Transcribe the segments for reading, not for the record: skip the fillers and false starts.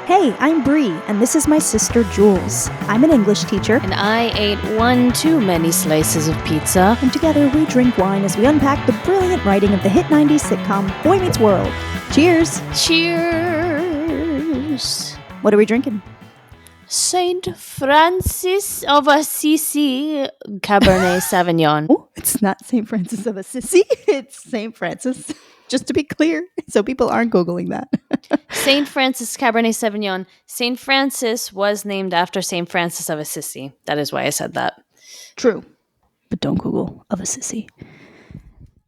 Hey, I'm Bree, and this is my sister Jules. I'm an English teacher, And I ate one too many slices of pizza. and together we drink wine as we unpack the brilliant writing of the hit 90s sitcom Boy Meets World. Cheers! Cheers! What are we drinking? Saint Francis of Assisi Cabernet Sauvignon. Oh, it's not St. Francis of Assisi, it's St. Francis. Just to be clear, so people aren't Googling that. Saint Francis Cabernet Sauvignon. Saint Francis was named after Saint Francis of Assisi. That is why I said that. True, but don't Google of Assisi.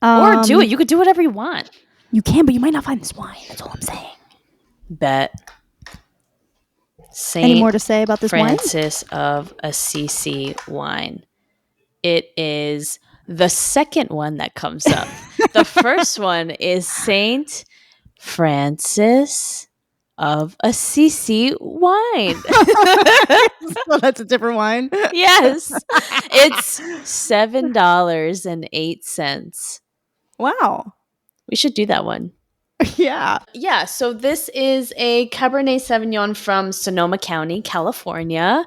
Or do it. You could do whatever you want. You can, but you might not find this wine. That's all I'm saying. Bet. Saint Any more to say about this Francis of Assisi wine. It is the second one that comes up. The first one is Saint Francis of Assisi wine. Well, that's a different wine. Yes. It's $7.08. Wow. We should do that one. Yeah. Yeah, so this is a Cabernet Sauvignon from Sonoma County, California.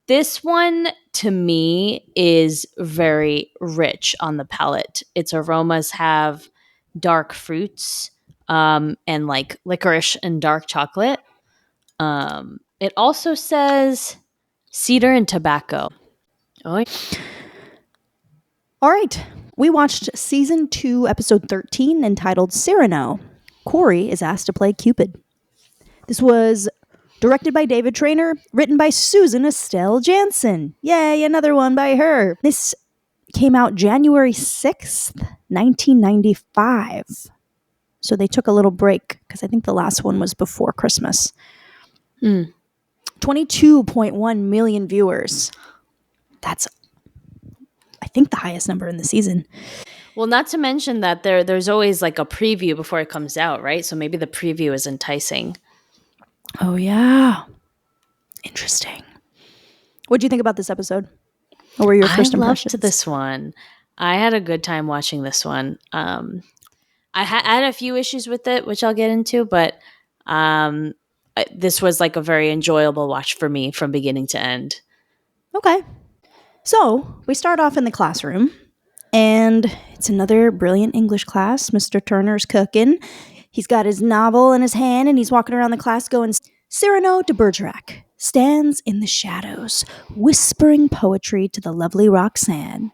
This one, to me, is very rich on the palate. Its aromas have dark fruits and like licorice and dark chocolate. It also says cedar and tobacco. Oh, All right. We watched season 2, episode 13, entitled Cyrano. Cory is asked to play Cupid. This was directed by David Trainer, written by Susan Estelle Jansen. Yay, another one by her. This came out January 6th, 1995. So they took a little break because I think the last one was before Christmas. 22.1 million viewers. That's, I think, the highest number in the season. well, not to mention that there's always like a preview before it comes out, right? So maybe the preview is enticing. Oh, yeah. Interesting. What do you think about this episode? What were your first impressions? I loved this one. I had a good time watching this one. I had a few issues with it, which I'll get into, but this was like a very enjoyable watch for me from beginning to end. Okay. So we start off in the classroom, and it's another brilliant English class. Mr. Turner's cooking. He's got his novel in his hand, and he's walking around the class going, Cyrano de Bergerac stands in the shadows, whispering poetry to the lovely Roxanne.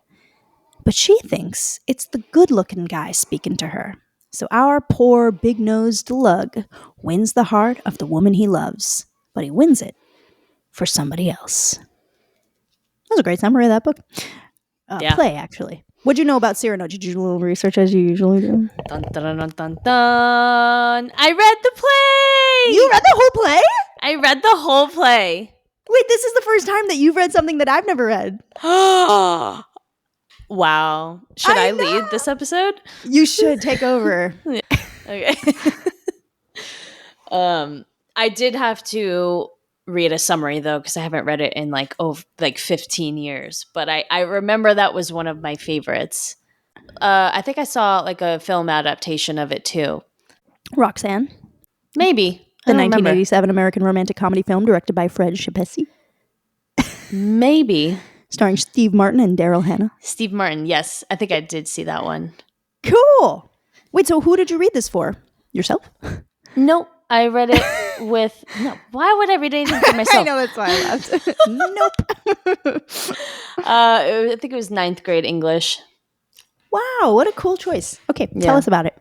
But she thinks it's the good-looking guy speaking to her. So our poor, big-nosed lug wins the heart of the woman he loves, but he wins it for somebody else. That was a great summary of that book. Play, actually. What'd you know about Cyrano? Did you do a little research as you usually do? Dun, dun, dun, dun, dun. I read the play! You read the whole play? I read the whole play. Wait, this is the first time that you've read something that I've never read. Wow. Should I lead this episode? You should take over. Okay. I did have to read a summary though, because I haven't read it in like 15 years. But I remember that was one of my favorites. I think I saw like a film adaptation of it too. Roxanne. Maybe. The 1987 American romantic comedy film directed by Fred Schepisi. Maybe. Starring Steve Martin and Daryl Hannah. Steve Martin, yes. I think I did see that one. Cool. Wait, so who did you read this for? Yourself? Nope. I read it with... No. Why would I read anything for myself? I know, that's why I laughed. Nope. I think it was 9th grade English. Wow, what a cool choice. Okay, tell us about it.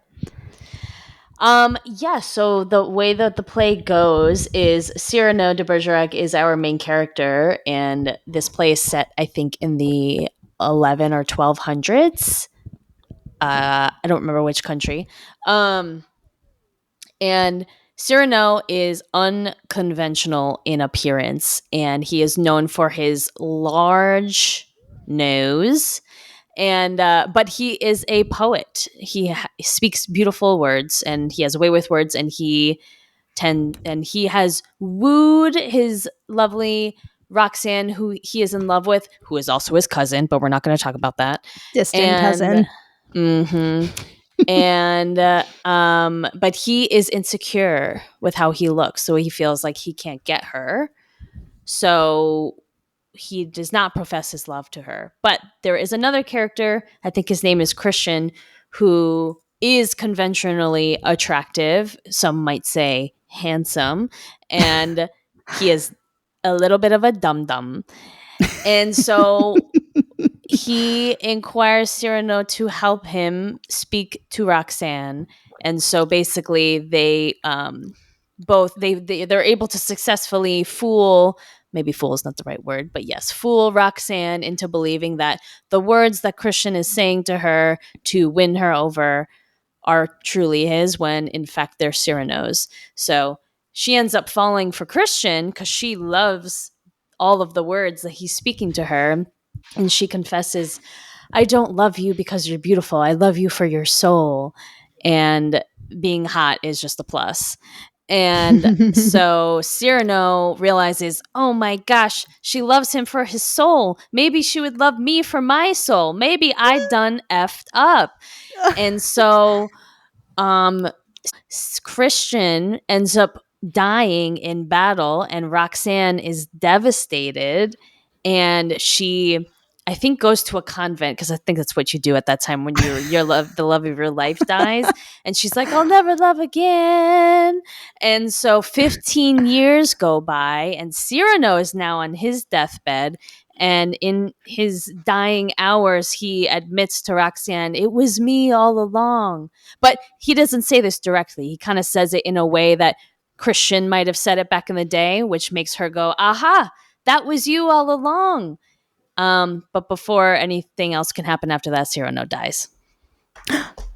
So the way that the play goes is Cyrano de Bergerac is our main character, and this play is set, I think, in the 11 or 1200s. I don't remember which country. And Cyrano is unconventional in appearance, and he is known for his large nose. And but he is a poet. He speaks beautiful words, and he has a way with words. And he has wooed his lovely Roxanne, who he is in love with, who is also his cousin. But we're not going to talk about that. Distant cousin. Mm-hmm. And but he is insecure with how he looks, so he feels like he can't get her. So he does not profess his love to her. But there is another character, I think his name is Christian, who is conventionally attractive. Some might say handsome. And he is a little bit of a dum dum. And so he inquires Cyrano to help him speak to Roxanne. And so basically they both they're able to successfully fool, maybe fool is not the right word, but yes, fool Roxanne into believing that the words that Christian is saying to her to win her over are truly his, when in fact they're Cyrano's. So she ends up falling for Christian because she loves all of the words that he's speaking to her. And she confesses, I don't love you because you're beautiful. I love you for your soul. And being hot is just a plus. And so Cyrano realizes, oh my gosh, she loves him for his soul. Maybe she would love me for my soul. Maybe I done effed up. And so Christian ends up dying in battle, and Roxanne is devastated. And she, I think, goes to a convent, because I think that's what you do at that time when the love of your life dies. And she's like, I'll never love again. And so 15 years go by, and Cyrano is now on his deathbed. And in his dying hours, he admits to Roxanne, it was me all along. But he doesn't say this directly. He kind of says it in a way that Christian might have said it back in the day, which makes her go, aha, that was you all along. But before anything else can happen after that, Cyrano dies.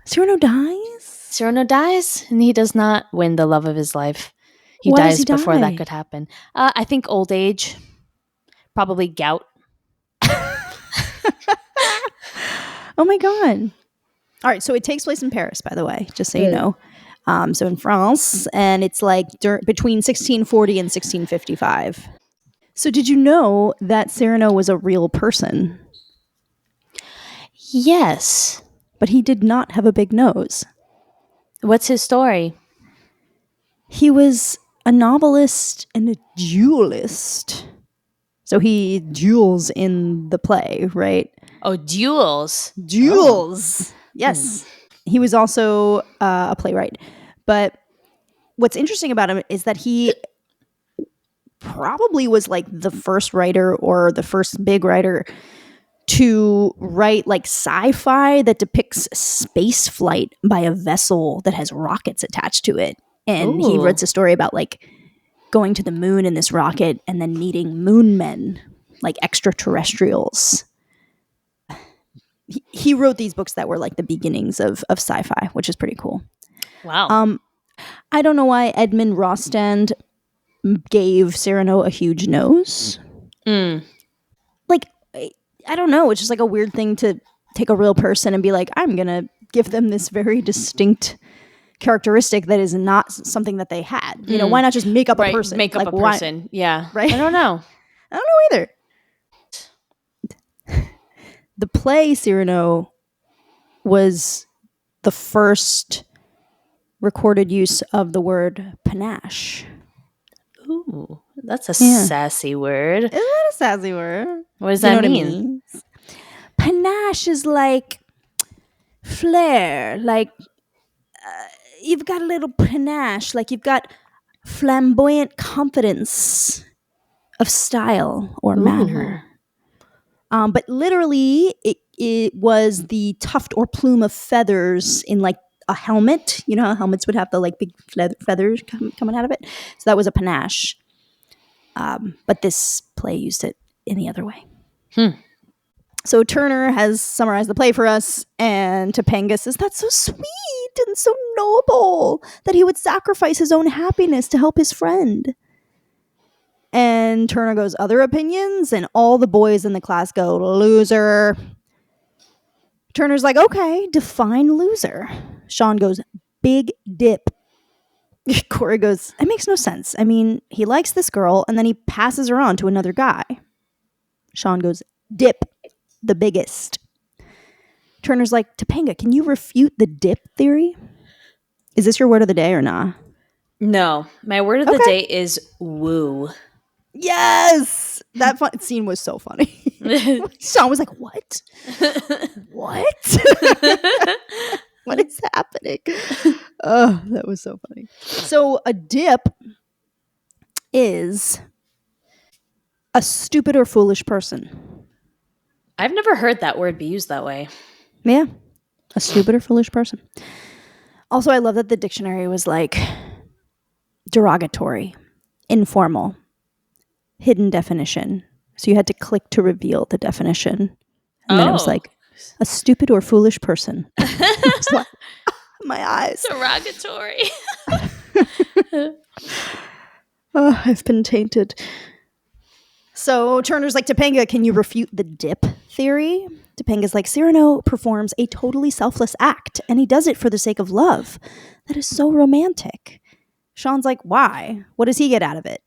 Cyrano dies? Cyrano dies, and he does not win the love of his life. He Why does dies he before die? that could happen. I think old age, probably gout. Oh my God. All right, so it takes place in Paris, by the way, just so you know. So in France, and it's like between 1640 and 1655. So did you know that Cyrano was a real person? Yes. But he did not have a big nose. What's his story? He was a novelist and a duelist. So he duels in the play, right? Oh, duels. Duels. Oh. Yes. He was also a playwright. But what's interesting about him is that he probably was like the first writer, or the first big writer, to write like sci-fi that depicts space flight by a vessel that has rockets attached to it. And he writes a story about like going to the moon in this rocket and then meeting moon men, like extraterrestrials. He wrote these books that were like the beginnings of sci-fi, which is pretty cool. Wow. I don't know why Edmond Rostand gave Cyrano a huge nose. Like, I don't know. It's just like a weird thing to take a real person and be like, I'm going to give them this very distinct characteristic that is not something that they had. You know, why not just make up a person? Make up like, a person. Why? Yeah. Right? I don't know. I don't know either. The play Cyrano was the first recorded use of the word panache. Ooh, that's a sassy word. Isn't that a sassy word? What does that mean? Panache is like flair, like you've got a little panache, like you've got flamboyant confidence of style or manner. But literally, it was the tuft or plume of feathers in like a helmet. You know how helmets would have the like big feathers coming out of it? So that was a panache. But this play used it in the other way. So Turner has summarized the play for us, and Topanga says, that's so sweet and so noble that he would sacrifice his own happiness to help his friend. And Turner goes, other opinions? And all the boys in the class go, loser. Turner's like, okay, define loser. Shawn goes, big dip. Cory goes, it makes no sense. I mean, he likes this girl, and then he passes her on to another guy. Shawn goes, dip, the biggest. Turner's like, Topanga, can you refute the dip theory? Is this your word of the day or not? No, my word of the day is woo. Yes! That scene was so funny. Shawn was like, what? What? What is happening? Oh, that was so funny. So a dip is a stupid or foolish person. I've never heard that word be used that way. Yeah. A stupid or foolish person. Also, I love that the dictionary was like derogatory, informal, hidden definition. So you had to click to reveal the definition. And then it was like, a stupid or foolish person. Like, my eyes. Derogatory. Oh, I've been tainted. So Turner's like, Topanga, can you refute the dip theory? Topanga's like, Cyrano performs a totally selfless act, and he does it for the sake of love. That is so romantic. Shawn's like, why? What does he get out of it?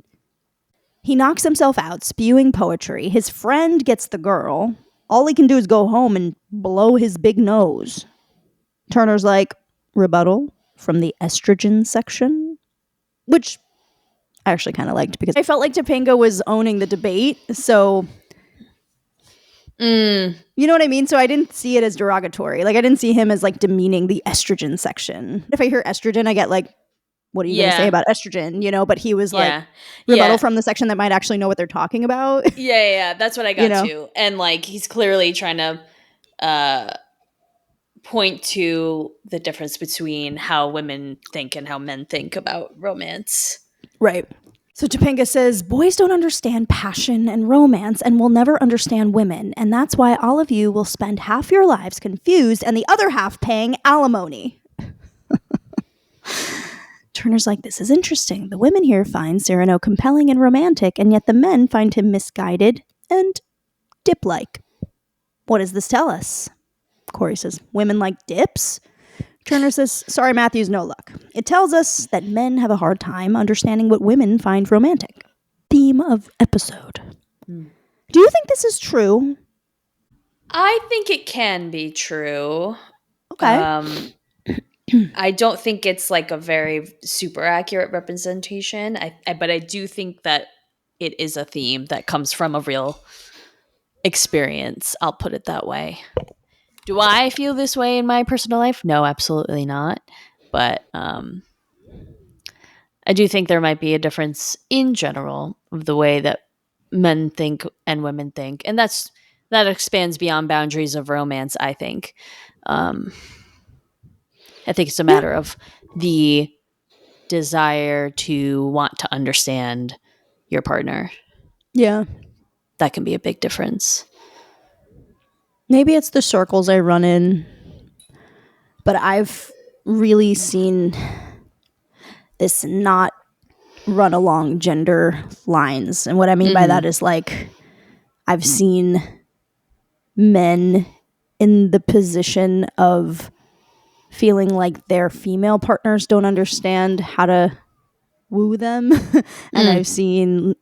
He knocks himself out, spewing poetry. His friend gets the girl. All he can do is go home and blow his big nose. Turner's like, rebuttal from the estrogen section, which I actually kind of liked because I felt like Topanga was owning the debate. So, you know what I mean? So I didn't see it as derogatory. Like, I didn't see him as like demeaning the estrogen section. If I hear estrogen, I get like, what are you going to say about estrogen? You know, but he was like, rebuttal from the section that might actually know what they're talking about. Yeah. That's what I got too. And like, he's clearly trying to point to the difference between how women think and how men think about romance. Right. So Topanga says, boys don't understand passion and romance and will never understand women. And that's why all of you will spend half your lives confused and the other half paying alimony. Turner's like, this is interesting. The women here find Cyrano compelling and romantic, and yet the men find him misguided and dip-like. What does this tell us? Cory says, women like dips? Turner says, sorry, Matthews, no luck. It tells us that men have a hard time understanding what women find romantic. Theme of episode. Do you think this is true? I think it can be true. Okay. I don't think it's like a very super accurate representation. But I do think that it is a theme that comes from a real experience. I'll put it that way. Do I feel this way in my personal life? No, absolutely not. But I do think there might be a difference in general of the way that men think and women think. And that expands beyond boundaries of romance, I think. I think it's a matter of the desire to want to understand your partner. Yeah. That can be a big difference. Maybe it's the circles I run in, but I've really seen this not run along gender lines. And what I mean by that is like, I've seen men in the position of feeling like their female partners don't understand how to woo them. And I've seen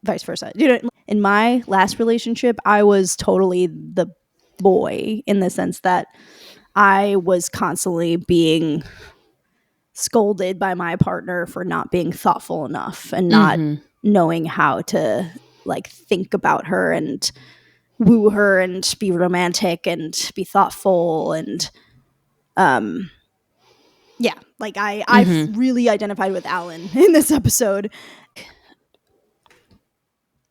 vice versa. You know, in my last relationship, I was totally the boy in the sense that I was constantly being scolded by my partner for not being thoughtful enough and not knowing how to like think about her and woo her and be romantic and be thoughtful and yeah, like I've really identified with Alan in this episode.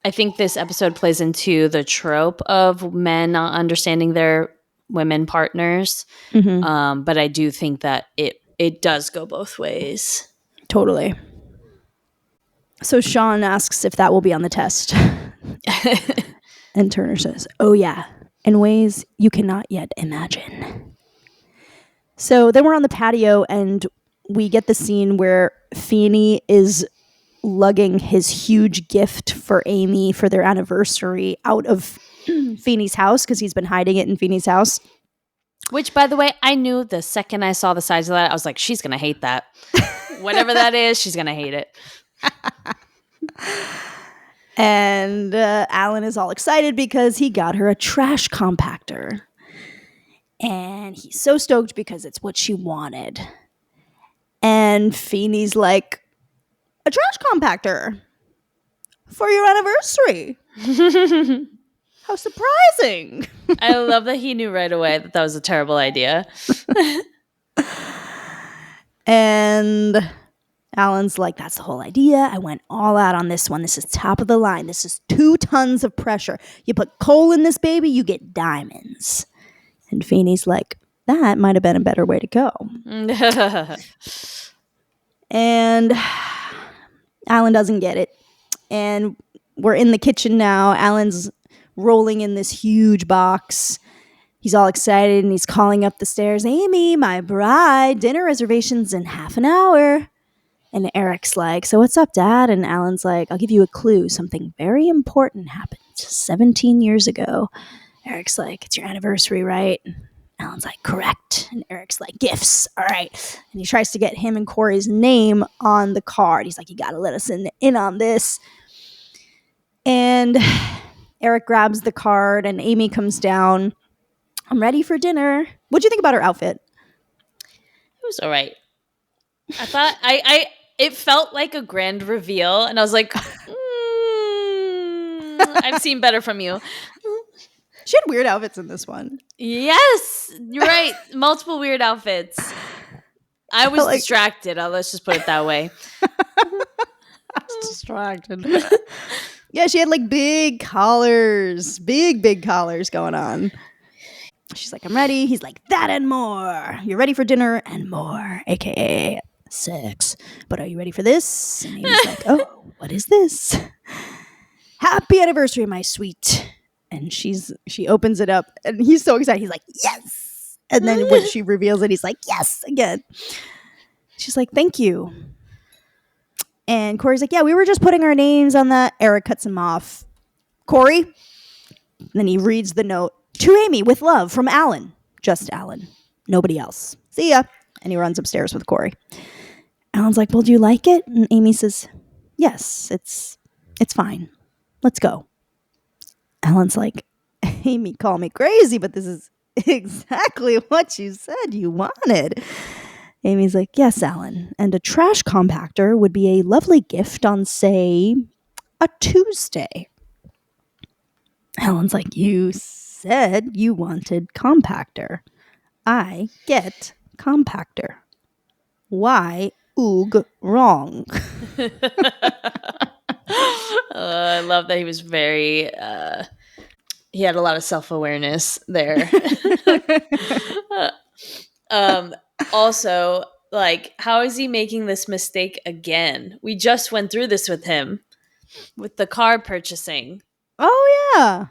I think this episode plays into the trope of men not understanding their women partners. But I do think that it does go both ways. Totally. So Shawn asks if that will be on the test. And Turner says, oh yeah, in ways you cannot yet imagine. So then we're on the patio and we get the scene where Feeney is lugging his huge gift for Amy for their anniversary out of Feeney's house because he's been hiding it in Feeney's house. Which, by the way, I knew the second I saw the size of that, I was like, she's going to hate that. Whatever that is, she's going to hate it. And Alan is all excited because he got her a trash compactor. And he's so stoked because it's what she wanted. And Feeney's like, a trash compactor for your anniversary. How surprising. I love that he knew right away that was a terrible idea. And Alan's like, that's the whole idea. I went all out on this one. This is top of the line. This is 2 tons of pressure. You put coal in this baby, you get diamonds. And Feeney's like, that might have been a better way to go. And Alan doesn't get it. And we're in the kitchen now. Alan's rolling in this huge box. He's all excited and he's calling up the stairs, Amy, my bride, dinner reservations in half an hour. And Eric's like, so what's up, Dad? And Alan's like, I'll give you a clue. Something very important happened 17 years ago. Eric's like, it's your anniversary, right? And Alan's like, correct. And Eric's like, gifts. All right. And he tries to get him and Cory's name on the card. He's like, you got to let us in on this. And Eric grabs the card and Amy comes down. I'm ready for dinner. What'd you think about her outfit? It was all right. I thought it felt like a grand reveal, and I was like, I've seen better from you. She had weird outfits in this one. Yes, you're right. Multiple weird outfits. I was distracted. Let's just put it that way. I was distracted. Yeah, she had like big collars. Big collars going on. She's like, I'm ready. He's like, that and more. You're ready for dinner and more, a.k.a. sex. But are you ready for this? And he's like, oh, what is this? Happy anniversary, my sweet. And she opens it up and he's so excited. He's like, yes. And then when she reveals it, he's like, yes, again. She's like, thank you. And Cory's like, yeah, we were just putting our names on that. Eric cuts him off. Cory. And then he reads the note. To Amy, with love, from Alan. Just Alan. Nobody else. See ya. And he runs upstairs with Cory. Alan's like, well, do you like it? And Amy says, yes, it's fine. Let's go. Alan's like, Amy, call me crazy, but this is exactly what you said you wanted. Amy's like, yes, Alan. And a trash compactor would be a lovely gift on, say, a Tuesday. Alan's like, you said you wanted compactor. I get compactor. Why oog wrong? I love that he was very he had a lot of self-awareness there. Also, like, how is he making this mistake again? We just went through this with him with the car purchasing. Oh yeah.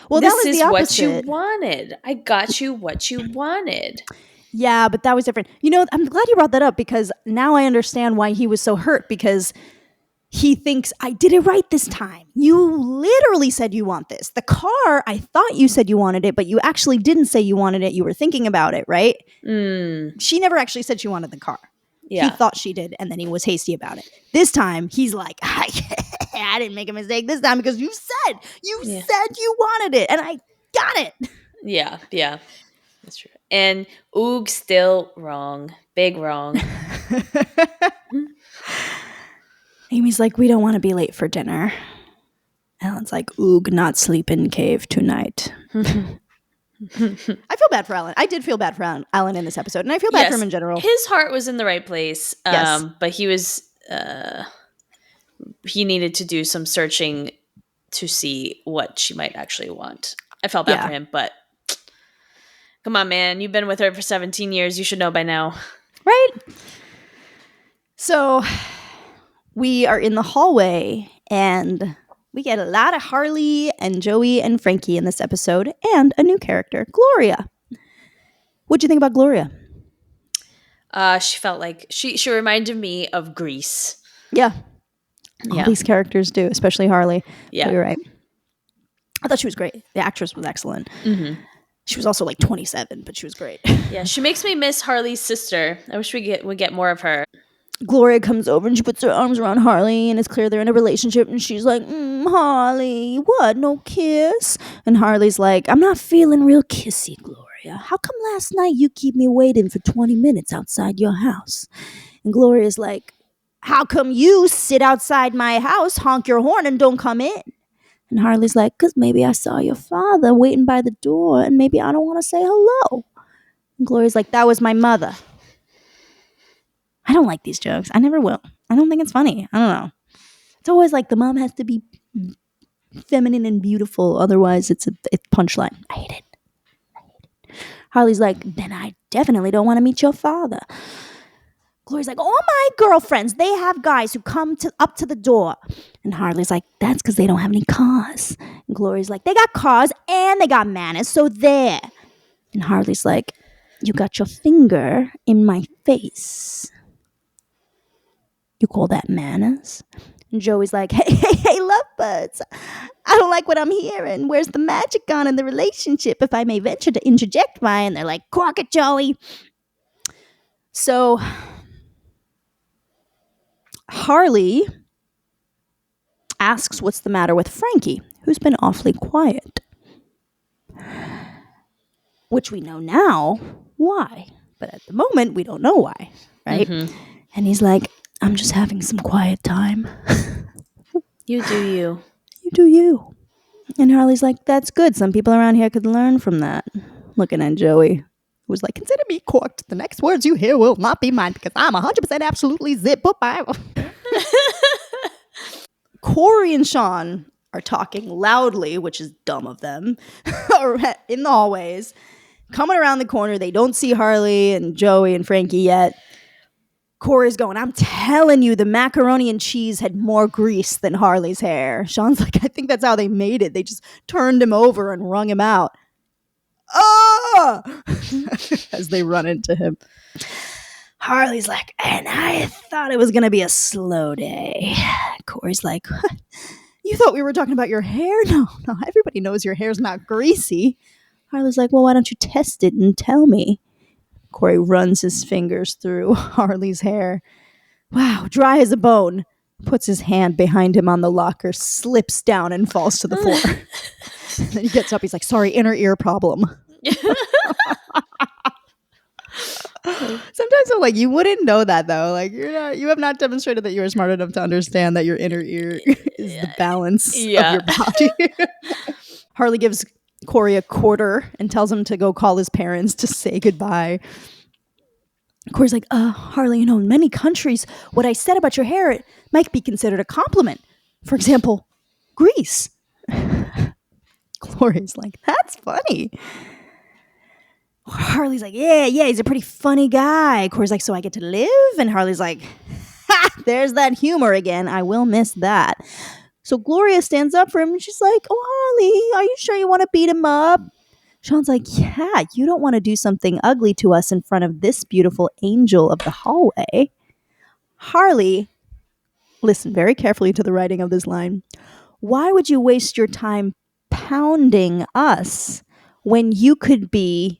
Well, this that was is the what opposite. you wanted. I got you what you wanted. Yeah, but that was different. You know, I'm glad you brought that up because now I understand why he was so hurt, because he thinks, I did it right this time. You literally said you want this. The car, I thought you said you wanted it, but you actually didn't say you wanted it. You were thinking about it, right? She never actually said she wanted the car. Yeah. He thought she did, and then he was hasty about it. This time, he's like, I didn't make a mistake this time because you said you wanted it, and I got it. Yeah, that's true. And oog, still wrong. Big wrong. Amy's like, we don't want to be late for dinner. Alan's like, oog, not sleep in cave tonight. I feel bad for Alan. I did feel bad for Alan in this episode, and I feel bad for him in general. His heart was in the right place, but he was he needed to do some searching to see what she might actually want. I felt bad for him, but come on, man. You've been with her for 17 years. You should know by now. Right? So we are in the hallway, and we get a lot of Harley and Joey and Frankie in this episode, and a new character, Gloria. What'd you think about Gloria? She felt like she reminded me of Grease. Yeah. All these characters do, especially Harley. Yeah. But you're right. I thought she was great. The actress was excellent. Mm-hmm. She was also like 27, but she was great. Yeah, she makes me miss Harley's sister. I wish we get more of her. Gloria comes over and she puts her arms around Harley, and it's clear they're in a relationship, and she's like, Harley, what, no kiss? And Harley's like, I'm not feeling real kissy, Gloria. Gloria. How come last night you keep me waiting for 20 minutes outside your house? And Gloria's like, how come you sit outside my house, honk your horn, and don't come in? And Harley's like, because maybe I saw your father waiting by the door, and maybe I don't want to say hello. And Gloria's like, that was my mother. I don't like these jokes. I never will. I don't think it's funny. I don't know. It's always like the mom has to be feminine and beautiful. Otherwise, it's punchline. I hate it. Harley's like, then I definitely don't want to meet your father. Gloria's like, all my girlfriends, they have guys who come up to the door. And Harley's like, that's because they don't have any cars. And Gloria's like, they got cars and they got manners, so there. And Harley's like, you got your finger in my face. You call that manners? And Joey's like, hey, lovebirds. I don't like what I'm hearing. Where's the magic gone in the relationship, if I may venture to interject mine? And they're like, clock it, Joey. So Harley asks what's the matter with Frankie, who's been awfully quiet. Which we know now why. But at the moment, we don't know why, right? Mm-hmm. And he's like, I'm just having some quiet time. You do you. You do you. And Harley's like, that's good. Some people around here could learn from that. Looking at Joey, who was like, consider me corked. The next words you hear will not be mine because I'm 100% absolutely zip. Bye. Cory and Shawn are talking loudly, which is dumb of them, in the hallways. Coming around the corner, they don't see Harley and Joey and Frankie yet. Cory's going, I'm telling you, the macaroni and cheese had more grease than Harley's hair. Shawn's like, I think that's how they made it. They just turned him over and wrung him out. Oh! As they run into him. Harley's like, and I thought it was going to be a slow day. Cory's like, you thought we were talking about your hair? No, everybody knows your hair's not greasy. Harley's like, well, why don't you test it and tell me? Cory runs his fingers through Harley's hair. Wow, dry as a bone. Puts his hand behind him on the locker, slips down and falls to the floor. And then he gets up. He's like, sorry, inner ear problem. Sometimes I'm like, you wouldn't know that though. Like you have not demonstrated that you are smart enough to understand that your inner ear is the balance of your body. Harley gives Cory a quarter and tells him to go call his parents to say goodbye. Cory's like, Harley, in many countries, what I said about your hair, it might be considered a compliment. For example, grease. Cory's like, that's funny. Harley's like, yeah, he's a pretty funny guy. Cory's like, so I get to live? And Harley's like, ha, there's that humor again. I will miss that. So Gloria stands up for him and she's like, oh, Harley, are you sure you want to beat him up? Shawn's like, yeah, you don't want to do something ugly to us in front of this beautiful angel of the hallway. Harley, listen very carefully to the writing of this line. Why would you waste your time pounding us when you could be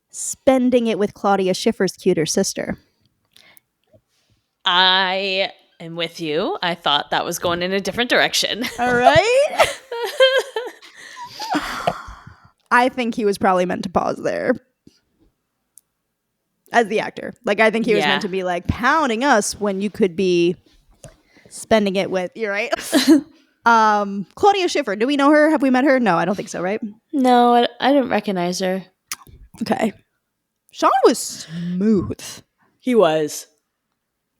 spending it with Claudia Schiffer's cuter sister? I am with you. I thought that was going in a different direction. All right. I think he was probably meant to pause there as the actor. Like, I think he was meant to be like pounding us when you could be spending it with, you're right. Claudia Schiffer. Do we know her? Have we met her? No, I don't think so, right? No, I didn't recognize her. Okay. Shawn was smooth. He was.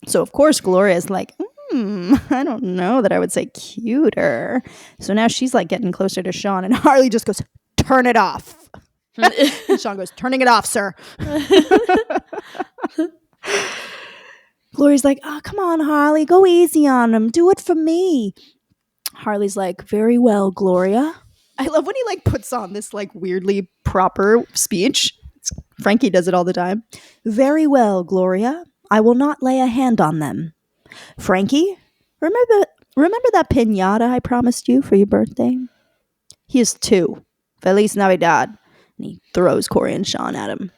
So, of course, Gloria's like, I don't know that I would say cuter. So now she's like getting closer to Shawn, and Harley just goes, turn it off. And Shawn goes, turning it off, sir. Gloria's like, oh, come on, Harley. Go easy on him. Do it for me. Harley's like, very well, Gloria. I love when he like puts on this like weirdly proper speech. Frankie does it all the time. Very well, Gloria. I will not lay a hand on them. Frankie, remember that piñata I promised you for your birthday? He is 2. Feliz Navidad. And he throws Cory and Shawn at him.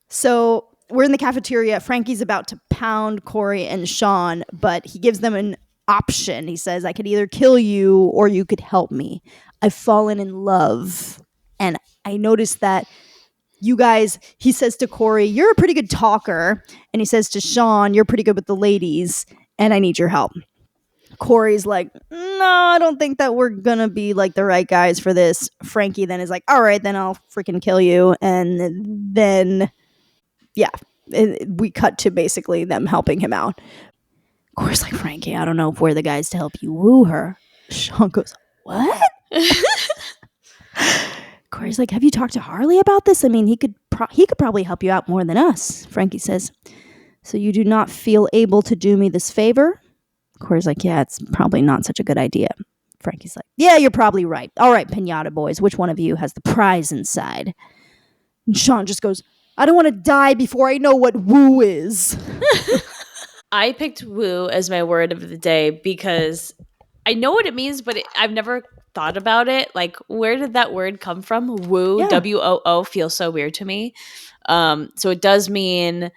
So we're in the cafeteria. Frankie's about to pound Cory and Shawn, but he gives them an option. He says, I could either kill you or you could help me. I've fallen in love. And I noticed that you guys, he says to Cory, you're a pretty good talker. And he says to Shawn, you're pretty good with the ladies and I need your help. Cory's like, no, I don't think that we're going to be like the right guys for this. Frankie then is like, all right, then I'll freaking kill you. And then, yeah, we cut to basically them helping him out. Cory's like, Frankie, I don't know if we're the guys to help you woo her. Shawn goes, what? Cory's like, have you talked to Harley about this? I mean, he could probably help you out more than us. Frankie says, so you do not feel able to do me this favor? Cory's like, yeah, it's probably not such a good idea. Frankie's like, yeah, you're probably right. All right, pinata boys, which one of you has the prize inside? And Shawn just goes, I don't want to die before I know what woo is. I picked woo as my word of the day because I know what it means, but I've never thought about it. Like, where did that word come from? Woo, Yeah. W-O-O, feels so weird to me. So it does mean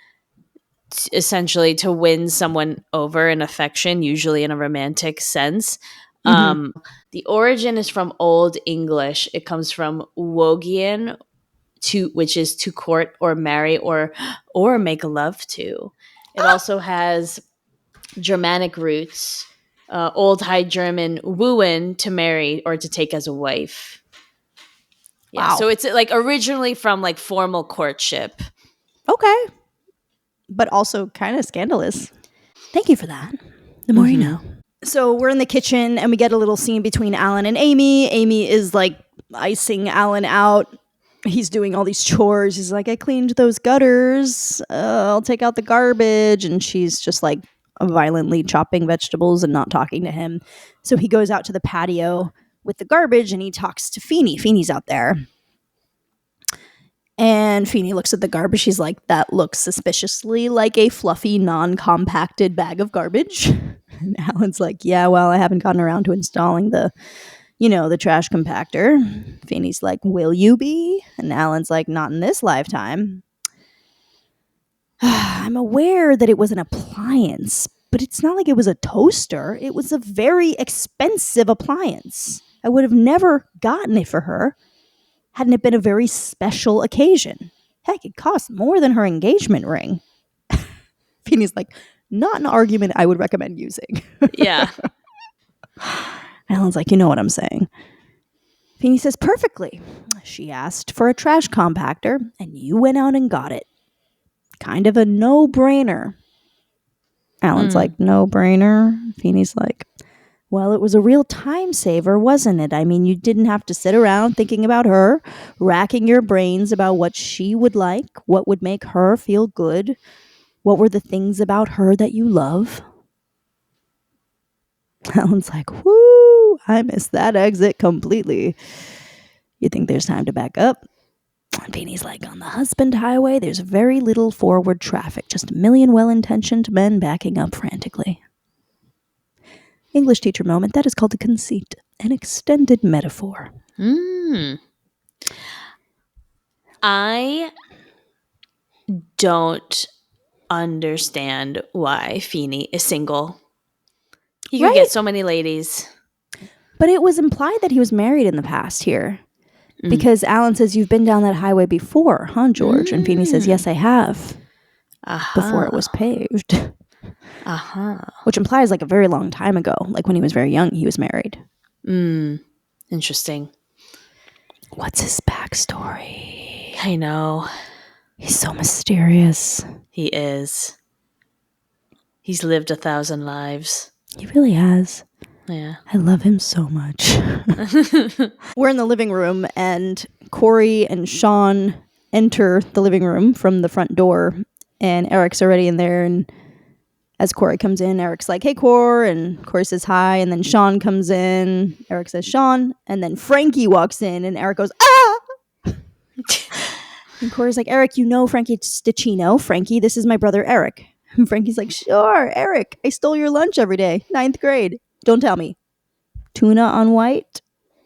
essentially to win someone over in affection, usually in a romantic sense. The origin is from Old English. It comes from wogian, which is to court or marry or make love to. It also has Germanic roots, Old High German wooen, to marry or to take as a wife. Yeah, Wow. so it's like originally from like formal courtship. Okay. But also kind of scandalous. Thank you for that. The more you know. So we're in the kitchen and we get a little scene between Alan and Amy. Amy is like icing Alan out. He's doing all these chores. He's like, I cleaned those gutters. I'll take out the garbage. And she's just like violently chopping vegetables and not talking to him. So he goes out to the patio with the garbage and he talks to Feeney. Feeney's out there. And Feeney looks at the garbage. She's like, that looks suspiciously like a fluffy, non-compacted bag of garbage. And Alan's like, yeah, well, I haven't gotten around to installing the trash compactor. Feeney's like, will you be? And Alan's like, not in this lifetime. I'm aware that it was an appliance, but it's not like it was a toaster. It was a very expensive appliance. I would have never gotten it for her hadn't it been a very special occasion. Heck, it cost more than her engagement ring. Feeney's like, not an argument I would recommend using. Yeah. Alan's like, you know what I'm saying. Feeney says, perfectly. She asked for a trash compactor, and you went out and got it. Kind of a no-brainer. Alan's like, no-brainer? Feeney's like, well, it was a real time saver, wasn't it? I mean, you didn't have to sit around thinking about her, racking your brains about what she would like, what would make her feel good, what were the things about her that you love. Alan's like, whoo, I missed that exit completely. You think there's time to back up? And Feeney's like, on the husband highway, there's very little forward traffic, just a million well-intentioned men backing up frantically. English teacher moment. That is called a conceit, an extended metaphor. I don't understand why Feeney is single. He could get so many ladies. But it was implied that he was married in the past here. Because Alan says, you've been down that highway before, huh, George? And Feeney says, yes, I have. Before it was paved. Which implies like a very long time ago. Like when he was very young, he was married. Interesting. What's his backstory? I know. He's so mysterious. He is. He's lived 1,000 lives. He really has. Yeah. I love him so much. We're in the living room and Cory and Shawn enter the living room from the front door and Eric's already in there. And as Cory comes in, Eric's like, hey, Cor. And Cory says hi. And then Shawn comes in. Eric says, Shawn. And then Frankie walks in and Eric goes, ah! And Cory's like, Eric, you know Frankie Sticino. Frankie, this is my brother, Eric. And Frankie's like, sure, Eric. I stole your lunch every day. 9th grade. Don't tell me. Tuna on white?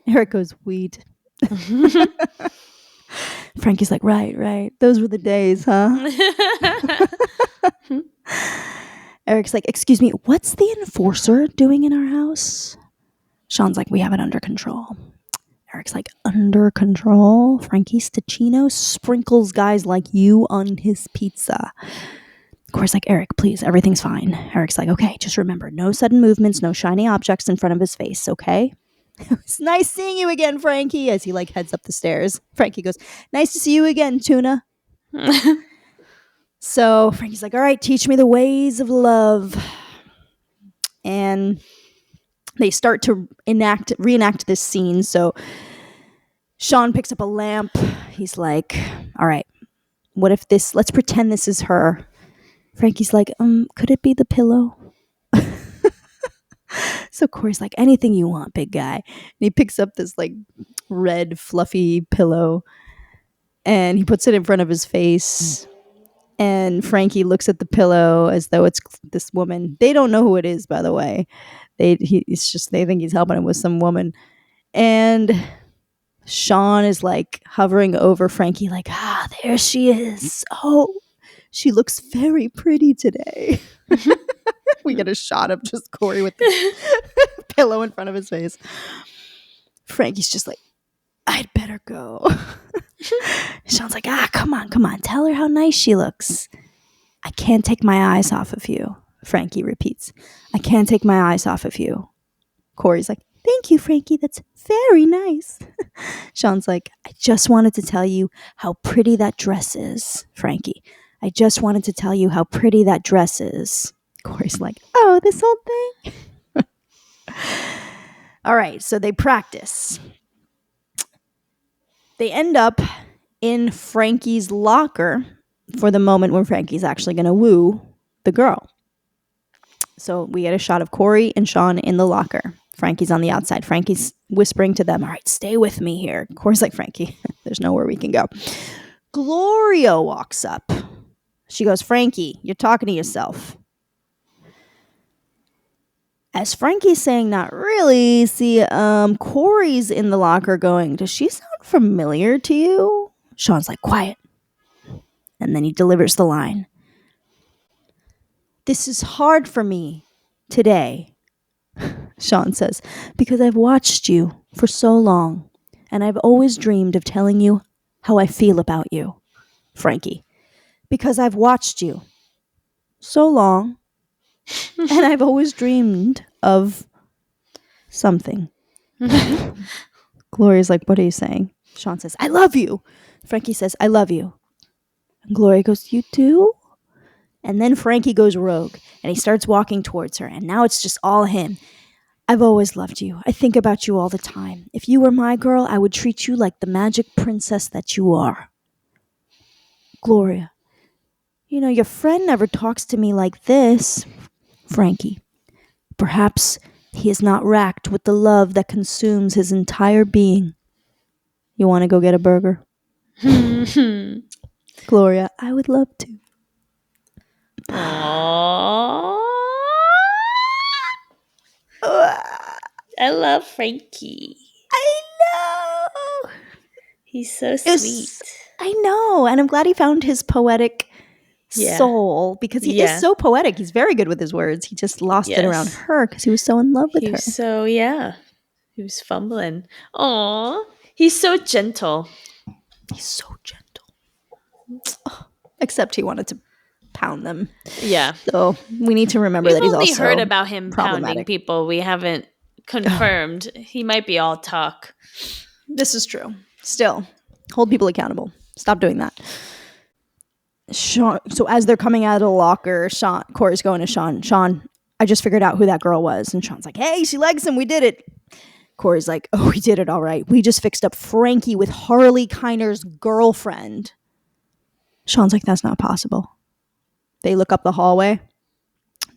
Eric goes, wheat. Frankie's like, right. Those were the days, huh? Eric's like, excuse me, what's the enforcer doing in our house? Shawn's like, we have it under control. Eric's like, under control? Frankie Sticchino sprinkles guys like you on his pizza. Corey's like, Eric, please, everything's fine. Eric's like, okay, just remember, no sudden movements, no shiny objects in front of his face, okay? It's nice seeing you again, Frankie, as he like heads up the stairs. Frankie goes, nice to see you again, Tuna. So Frankie's like, all right, teach me the ways of love. And they start to reenact this scene. So Shawn picks up a lamp. He's like, all right, what if let's pretend this is her. Frankie's like, could it be the pillow? So Corey's like, anything you want, big guy. And he picks up this like red fluffy pillow and he puts it in front of his face. And Frankie looks at the pillow as though it's this woman. They don't know who it is, by the way. They think he's helping him with some woman. And Shawn is like hovering over Frankie like, there she is. Oh, she looks very pretty today. We get a shot of just Corey with the pillow in front of his face. Frankie's just like, I'd better go. Shawn's like, come on. Tell her how nice she looks. I can't take my eyes off of you. Frankie repeats, I can't take my eyes off of you. Corey's like, thank you, Frankie. That's very nice. Shawn's like, I just wanted to tell you how pretty that dress is, Frankie. I just wanted to tell you how pretty that dress is. Corey's like, oh, this whole thing? All right, so they practice. They end up in Frankie's locker for the moment when Frankie's actually going to woo the girl. So we get a shot of Cory and Shawn in the locker. Frankie's on the outside. Frankie's whispering to them, all right, stay with me here. Cory's like, Frankie, there's nowhere we can go. Gloria walks up. She goes, Frankie, you're talking to yourself. As Frankie's saying, not really, see, Cory's in the locker going, does she sound familiar to you? Shawn's like, quiet. And then he delivers the line. This is hard for me today, Shawn says, because I've watched you for so long, and I've always dreamed of telling you how I feel about you, Frankie, because I've watched you so long, and I've always dreamed of something. Gloria's like, what are you saying? Shawn says, I love you. Frankie says, I love you. And Gloria goes, you do? And then Frankie goes rogue, and he starts walking towards her, and now it's just all him. I've always loved you. I think about you all the time. If you were my girl, I would treat you like the magic princess that you are. Gloria, you know, your friend never talks to me like this. Frankie, perhaps he is not racked with the love that consumes his entire being. You want to go get a burger? Gloria, I would love to. Aww. I love Frankie. I know. He's so sweet. I know. And I'm glad he found his poetic soul, because he is so poetic. He's very good with his words. He just lost it around her because he was so in love with her. So, he was fumbling. Aw. He's so gentle. He's so gentle. Except he wanted to pound them. Yeah. So we need to remember that he's also We've only heard about him pounding people. We haven't confirmed. He might be all talk. This is true. Still, hold people accountable. Stop doing that. Shawn, so as they're coming out of the locker, Cory's going to Shawn. Shawn, I just figured out who that girl was. And Shawn's like, hey, she likes him. We did it. Cory's like, oh, we did it all right. We just fixed up Frankie with Harley Keiner's girlfriend. Shawn's like, that's not possible. They look up the hallway.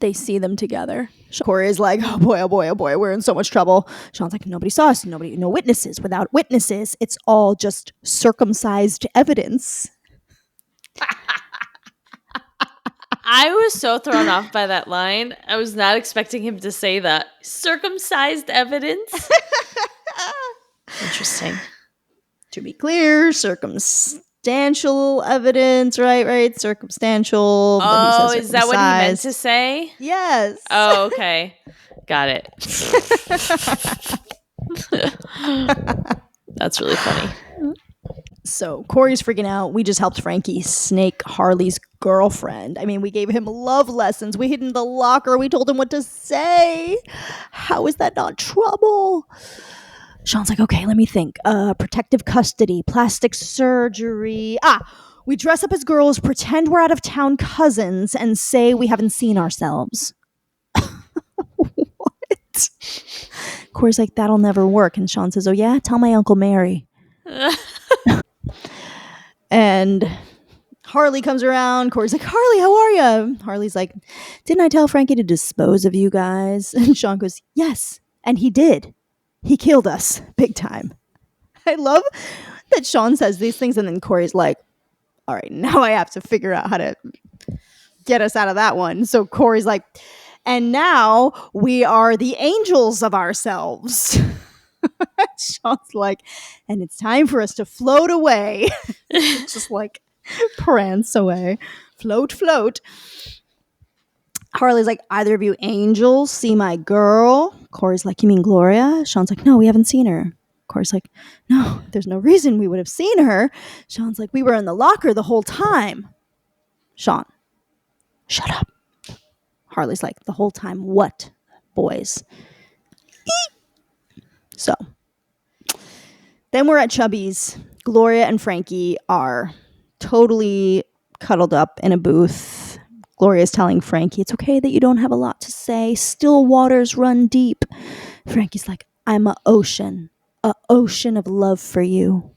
They see them together. Cory is like, oh boy, we're in so much trouble. Shawn's like, nobody saw us. No witnesses. Without witnesses, it's all just circumcised evidence. I was so thrown off by that line. I was not expecting him to say that. Circumcised evidence? Interesting. To be clear, circumstantial evidence, right? Circumstantial. Oh, is that what he meant to say? Yes. Oh, okay. Got it. That's really funny. So Cory's freaking out. We just helped Frankie snake Harley's girlfriend. I mean, we gave him love lessons. We hid in the locker. We told him what to say. How is that not trouble? Sean's like, okay, let me think. Protective custody, plastic surgery. We dress up as girls, pretend we're out of town cousins, and say we haven't seen ourselves. What? Cory's like, that'll never work. And Sean says, oh yeah? Tell my Uncle Mary. And Harley comes around. Cory's like, Harley, how are you? Harley's like, didn't I tell Frankie to dispose of you guys? And Sean goes, yes. And he did. He killed us big time. I love that Sean says these things. And then Cory's like, all right, now I have to figure out how to get us out of that one. So Cory's like, and now we are the angels of ourselves. Sean's like, and it's time for us to float away. Just like prance away. Float, float. Harley's like, either of you angels see my girl? Cory's like, you mean Gloria? Sean's like, no, we haven't seen her. Cory's like, no, there's no reason we would have seen her. Sean's like, we were in the locker the whole time. Sean, shut up. Harley's like, the whole time what, boys? So then we're at Chubby's. Gloria and Frankie are totally cuddled up in a booth. Gloria's telling Frankie, it's okay that you don't have a lot to say. Still waters run deep. Frankie's like, I'm an ocean of love for you.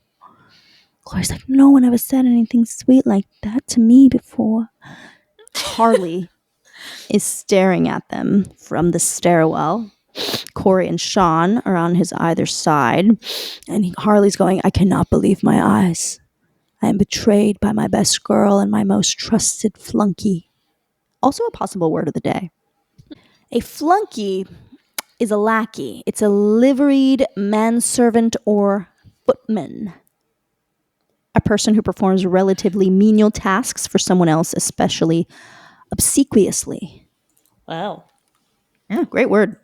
Gloria's like, no one ever said anything sweet like that to me before. Harley is staring at them from the stairwell. Cory and Shawn are on his either side. And Harley's going, I cannot believe my eyes. I am betrayed by my best girl and my most trusted flunky. Also a possible word of the day. A flunky is a lackey. It's a liveried manservant or footman. A person who performs relatively menial tasks for someone else, especially obsequiously. Wow. Yeah, great word.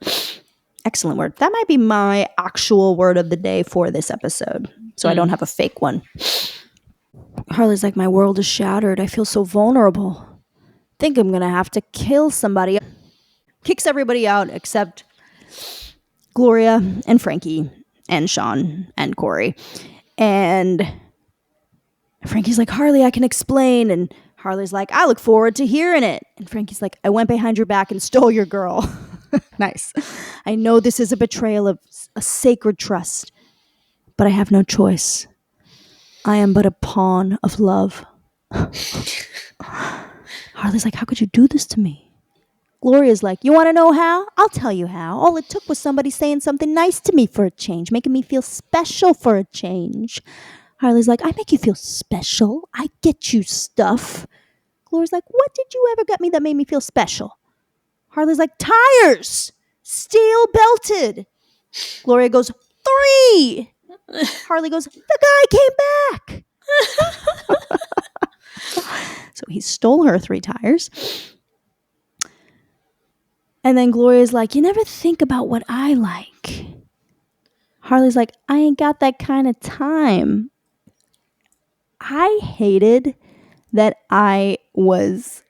Excellent word. That might be my actual word of the day for this episode. So I don't have a fake one. Harley's like, my world is shattered. I feel so vulnerable. Think I'm going to have to kill somebody. Kicks everybody out except Gloria and Frankie and Shawn and Cory. And Frankie's like, Harley, I can explain. And Harley's like, I look forward to hearing it. And Frankie's like, I went behind your back and stole your girl. Nice. I know this is a betrayal of a sacred trust, but I have no choice. I am but a pawn of love. Harley's like, how could you do this to me? Gloria's like, you want to know how? I'll tell you how. All it took was somebody saying something nice to me for a change, making me feel special for a change. Harley's like, I make you feel special. I get you stuff. Gloria's like, what did you ever get me that made me feel special? Harley's like, tires, steel belted. Gloria goes, 3. Harley goes, the guy came back. So he stole her 3 tires. And then Gloria's like, you never think about what I like. Harley's like, I ain't got that kind of time. I hated that I was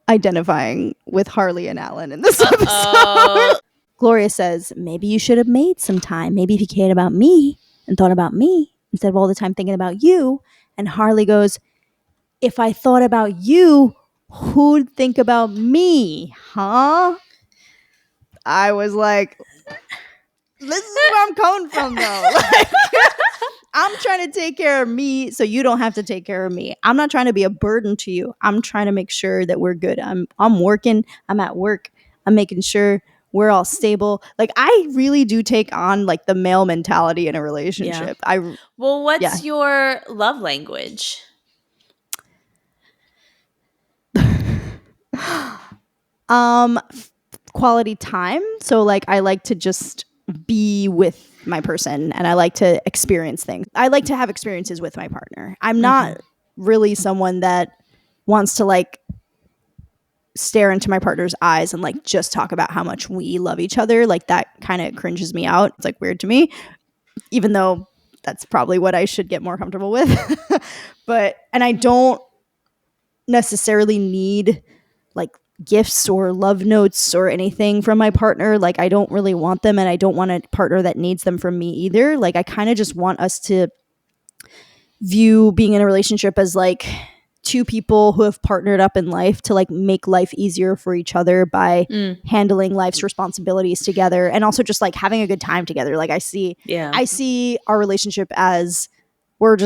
identifying with Harley and Alan in this episode. Gloria says, maybe you should have made some time. Maybe if you cared about me and thought about me instead of all the time thinking about you. And Harley goes, if I thought about you, who'd think about me? Huh? I was like, this is where I'm coming from, though. Like, I'm trying to take care of me so you don't have to take care of me. I'm not trying to be a burden to you. I'm trying to make sure that we're good. I'm working. I'm at work. I'm making sure we're all stable. Like, I really do take on like the male mentality in a relationship. Yeah. Well, what's your love language? Quality time. So like, I like to just be with my person and I like to experience things. I like to have experiences with my partner. I'm not really someone that wants to like stare into my partner's eyes and like just talk about how much we love each other. Like, that kind of cringes me out. It's like weird to me. even though that's probably what I should get more comfortable with. And I don't necessarily need like gifts or love notes or anything from my partner. Like, I don't really want them, and I don't want a partner that needs them from me either. Like, I kind of just want us to view being in a relationship as like two people who have partnered up in life to like make life easier for each other by handling life's responsibilities together, and also just like having a good time together. Like, I see our relationship as we're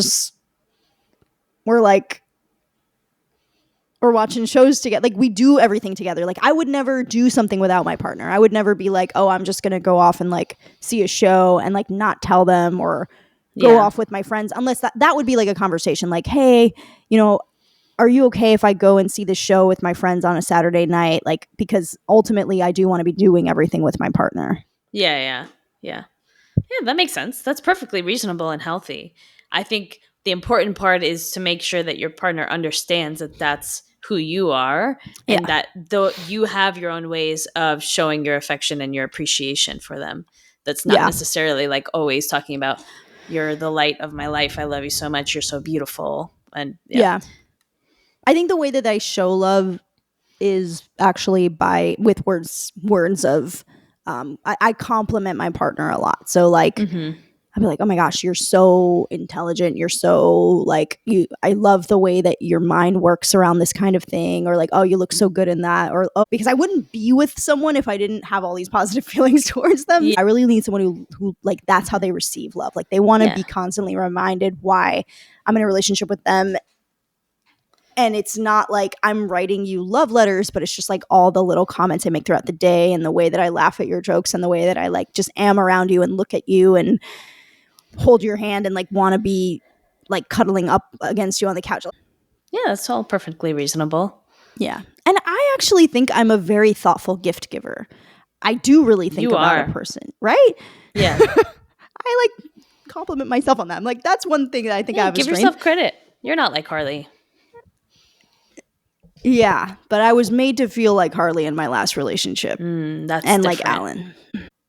watching shows together. Like, we do everything together. Like, I would never do something without my partner. I would never be like, oh, I'm just gonna go off and like see a show and like not tell them, or go off with my friends, unless that would be like a conversation like, hey, are you okay if I go and see the show with my friends on a Saturday night? Like, because ultimately I do want to be doing everything with my partner. Yeah, that makes sense. That's perfectly reasonable and healthy. I think the important part is to make sure that your partner understands that that's who you are, and that though you have your own ways of showing your affection and your appreciation for them. That's not necessarily like always talking about, you're the light of my life, I love you so much, you're so beautiful. And I think the way that I show love is actually with words of I compliment my partner a lot. So like, I'd be like, oh my gosh, you're so intelligent. You're so like, I love the way that your mind works around this kind of thing. Or like, oh, you look so good in that. Or, oh, because I wouldn't be with someone if I didn't have all these positive feelings towards them. Yeah. I really need someone who like, that's how they receive love. Like, they want to be constantly reminded why I'm in a relationship with them. And it's not like I'm writing you love letters, but it's just like all the little comments I make throughout the day, and the way that I laugh at your jokes, and the way that I like just am around you and look at you and hold your hand and like want to be like cuddling up against you on the couch. Yeah, that's all perfectly reasonable. Yeah. And I actually think I'm a very thoughtful gift giver. I do really think about a person, right? Yeah. I like compliment myself on that. I'm like, that's one thing that I think I have give yourself credit. You're not like Harley. Yeah, but I was made to feel like Harley in my last relationship. That's and different. Like Alan.